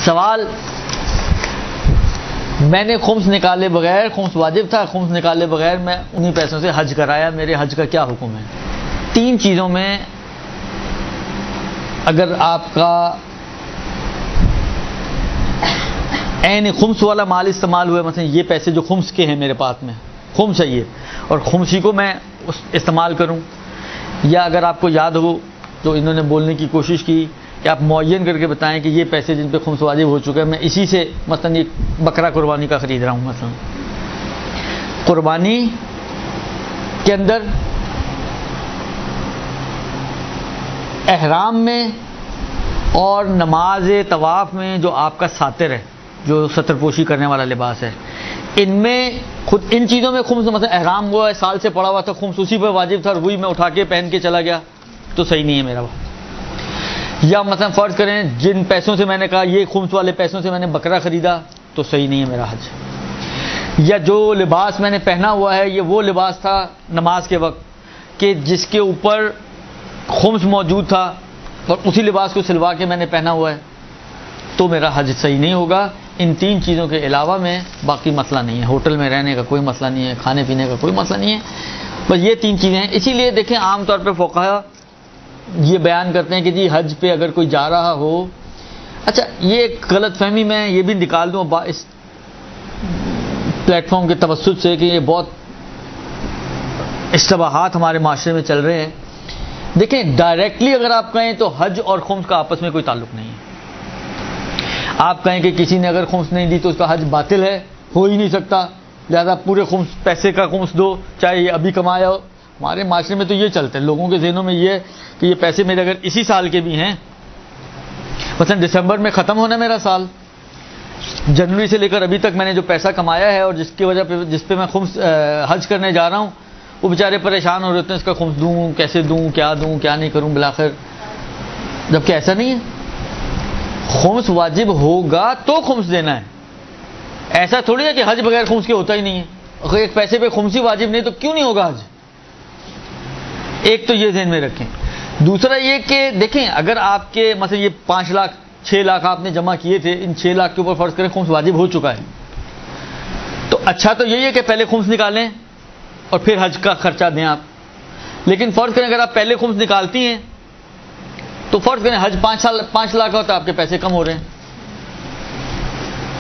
سوال، میں نے خمس نکالے بغیر، خمس واجب تھا، خمس نکالے بغیر میں انہی پیسوں سے حج کرایا، میرے حج کا کیا حکم ہے؟ 3 چیزوں میں اگر آپ کا عین خمس والا مال استعمال ہوا، مثلا یہ پیسے جو خمس کے ہیں میرے پاس میں، خمس ہے یہ، اور خمسی کو میں استعمال کروں، یا اگر آپ کو یاد ہو جو انہوں نے بولنے کی کوشش کی کہ آپ معین کر کے بتائیں کہ یہ پیسے جن پہ خمس واجب ہو چکا ہے، میں اسی سے مثلا یہ بکرا قربانی کا خرید رہا ہوں، مثلا قربانی کے اندر احرام میں اور نماز طواف میں جو آپ کا ساتر ہے، جو ستر پوشی کرنے والا لباس ہے، ان میں خود ان چیزوں میں خمس، مثلا احرام ہوا ہے، سال سے پڑا ہوا تھا، خمس اسی پہ واجب تھا اور وہی میں اٹھا کے پہن کے چلا گیا تو صحیح نہیں ہے میرا۔ یا مثلا فرض کریں جن پیسوں سے میں نے کہا یہ خمس والے پیسوں سے میں نے بکرا خریدا تو صحیح نہیں ہے میرا حج۔ یا جو لباس میں نے پہنا ہوا ہے یہ وہ لباس تھا نماز کے وقت کہ جس کے اوپر خمس موجود تھا اور اسی لباس کو سلوا کے میں نے پہنا ہوا ہے تو میرا حج صحیح نہیں ہوگا۔ ان 3 چیزوں کے علاوہ میں باقی مسئلہ نہیں ہے، ہوٹل میں رہنے کا کوئی مسئلہ نہیں ہے، کھانے پینے کا کوئی مسئلہ نہیں ہے، بس یہ 3 چیزیں ہیں۔ اسی لیے دیکھیں عام طور پہ فقہا یہ بیان کرتے ہیں کہ جی حج پہ اگر کوئی جا رہا ہو، اچھا یہ ایک غلط فہمی میں یہ بھی نکال دوں اس پلیٹ فارم کے توسط سے کہ یہ بہت اشتباہات ہمارے معاشرے میں چل رہے ہیں۔ دیکھیں ڈائریکٹلی اگر آپ کہیں تو حج اور خمس کا آپس میں کوئی تعلق نہیں ہے۔ آپ کہیں کہ کسی نے اگر خمس نہیں دی تو اس کا حج باطل ہے، ہو ہی نہیں سکتا، لہذا پورے خمس پیسے کا خمس دو چاہے یہ ابھی کمایا ہو۔ ہمارے معاشرے میں تو یہ چلتا ہے، لوگوں کے ذہنوں میں یہ کہ یہ پیسے میرے اگر اسی سال کے بھی ہیں، مثلا دسمبر میں ختم ہونا میرا سال، جنوری سے لے کر ابھی تک میں نے جو پیسہ کمایا ہے اور جس پہ میں خمس حج کرنے جا رہا ہوں، وہ بیچارے پریشان ہو رہے ہیں اس کا خمس دوں کیسے دوں، کیا نہیں کروں بالآخر، جبکہ ایسا نہیں ہے۔ خمس واجب ہوگا تو خمس دینا ہے، ایسا تھوڑی ہے کہ حج بغیر خمس کے ہوتا ہی نہیں ہے۔ اگر ایک پیسے پہ خمس ہی واجب نہیں تو کیوں نہیں ہوگا حج؟ ایک تو یہ ذہن میں رکھیں۔ دوسرا یہ کہ دیکھیں اگر آپ کے مثلا یہ 5 لاکھ 6 لاکھ آپ نے جمع کیے تھے، ان 6 لاکھ کے اوپر فرض کریں خمس واجب ہو چکا ہے، تو اچھا تو یہی ہے کہ پہلے خمس نکالیں اور پھر حج کا خرچہ دیں آپ۔ لیکن فرض کریں اگر آپ پہلے خمس نکالتی ہیں تو فرض کریں حج 5 لاکھ ہوتا ہے، آپ کے پیسے کم ہو رہے ہیں،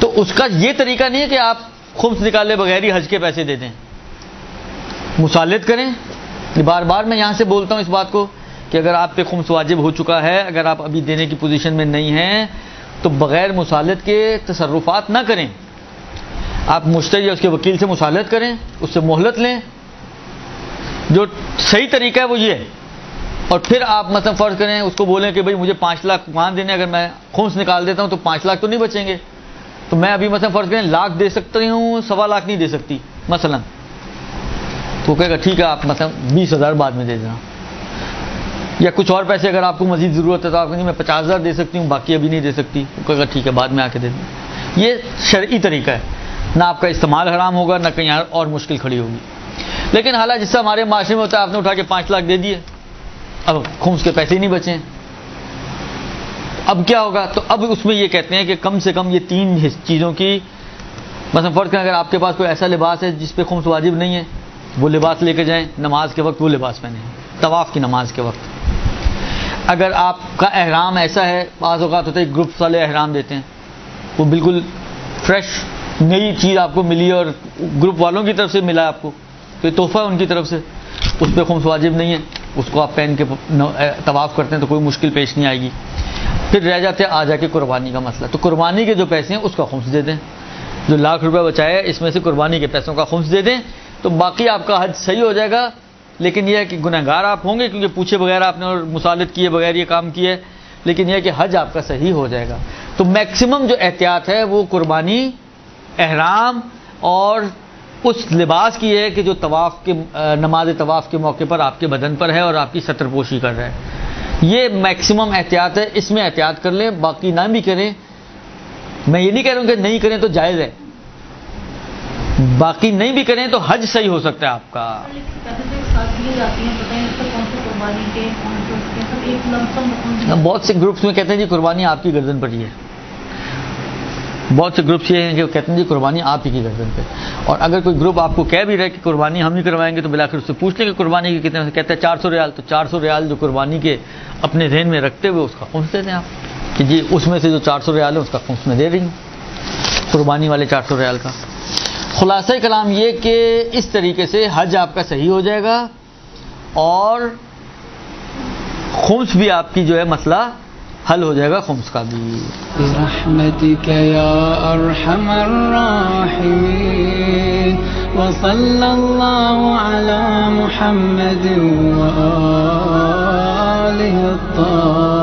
تو اس کا یہ طریقہ نہیں ہے کہ آپ خمس نکالے بغیر ہی حج کے پیسے دے دیں، مصالحت کریں۔ بار بار میں یہاں سے بولتا ہوں اس بات کو کہ اگر آپ پہ خمس واجب ہو چکا ہے، اگر آپ ابھی دینے کی پوزیشن میں نہیں ہیں تو بغیر مصالحت کے تصرفات نہ کریں۔ آپ مشتری یا اس کے وکیل سے مصالحت کریں، اس سے مہلت لیں، جو صحیح طریقہ ہے وہ یہ ہے، اور پھر آپ مثلا فرض کریں اس کو بولیں کہ بھائی مجھے 5 لاکھ وہاں دینے، اگر میں خمس نکال دیتا ہوں تو 5 لاکھ تو نہیں بچیں گے، تو میں ابھی مثلا فرض کریں لاکھ دے سکتی ہوں، 1.25 لاکھ نہیں دے سکتی مثلا، تو کہے گا ٹھیک ہے آپ مثلا 20,000 بعد میں دے دینا، یا کچھ اور پیسے اگر آپ کو مزید ضرورت ہے تو آپ کہیں میں 50,000 دے سکتی ہوں باقی ابھی نہیں دے سکتی، وہ کہے گا ٹھیک ہے بعد میں آ کے دے دیں۔ یہ شرعی طریقہ ہے، نہ آپ کا استعمال حرام ہوگا نہ کہیں اور مشکل کھڑی ہوگی۔ لیکن حالانکہ جس سے ہمارے معاشرے میں ہوتا ہے آپ نے اٹھا کے 5 لاکھ دے دیے، اب خمس کے پیسے ہی نہیں بچے، اب کیا ہوگا؟ تو اب اس میں یہ کہتے ہیں کہ کم سے کم یہ 3 چیزوں کی، مثلا فرض کریں اگر آپ کے پاس کوئی ایسا لباس ہے جس پہ خمس واجب نہیں ہے، وہ لباس لے کے جائیں، نماز کے وقت وہ لباس پہنیں، طواف کی نماز کے وقت۔ اگر آپ کا احرام ایسا ہے، بعض اوقات ہوتا ہے گروپ والے احرام دیتے ہیں، وہ بالکل فریش نئی چیز آپ کو ملی اور گروپ والوں کی طرف سے ملا آپ کو، تو یہ تحفہ ہے ان کی طرف سے، اس پہ خمس واجب نہیں ہے، اس کو آپ پہن کے طواف کرتے ہیں تو کوئی مشکل پیش نہیں آئے گی۔ پھر رہ جاتے ہیں آ جا کے قربانی کا مسئلہ، تو قربانی کے جو پیسے ہیں اس کا خمس دے دیں، جو لاکھ روپے بچایا ہے اس میں سے قربانی کے پیسوں کا خمس دے دیں، تو باقی آپ کا حج صحیح ہو جائے گا۔ لیکن یہ ہے کہ گنہگار آپ ہوں گے کیونکہ پوچھے بغیر آپ نے اور مصالحت کیے بغیر یہ کام کیا ہے، لیکن یہ ہے کہ حج آپ کا صحیح ہو جائے گا۔ تو میکسیمم جو احتیاط ہے وہ قربانی، احرام اور اس لباس کی ہے کہ جو طواف کے نماز طواف کے موقع پر آپ کے بدن پر ہے اور آپ کی ستر پوشی کر رہا ہے، یہ میکسیمم احتیاط ہے، اس میں احتیاط کر لیں، باقی نہ بھی کریں۔ میں یہ نہیں کہہ رہا ہوں کہ نہیں کریں تو جائز ہے، باقی نہیں بھی کریں تو حج صحیح ہو سکتا ہے آپ کا۔ بہت سے گروپس میں کہتے ہیں جی قربانی آپ کی گردن پر ہی ہے، بہت سے گروپس یہ ہیں کہ وہ کہتے ہیں جی قربانی آپ ہی کی گردن پہ، اور اگر کوئی گروپ آپ کو کہہ بھی رہے کہ قربانی ہم ہی کروائیں گے تو بالآخر اس سے پوچھ لیں کہ قربانی کی کتنے، کہتے ہیں 400 ریال، تو 400 ریال جو قربانی کے اپنے ذہن میں رکھتے ہوئے اس کا خمس دے دیں آپ، کہ جی اس میں سے جو 400 ریال ہے اس کا خمس میں دے رہی ہوں، قربانی والے 400 ریال کا۔ خلاصہ کلام یہ کہ اس طریقے سے حج آپ کا صحیح ہو جائے گا اور خمس بھی آپ کی جو ہے مسئلہ حل ہو جائے گا، خمس کا بھی۔ برحمتک یا ارحم الراحمین وصلی اللہ علی محمد وآلہ الطاہرین۔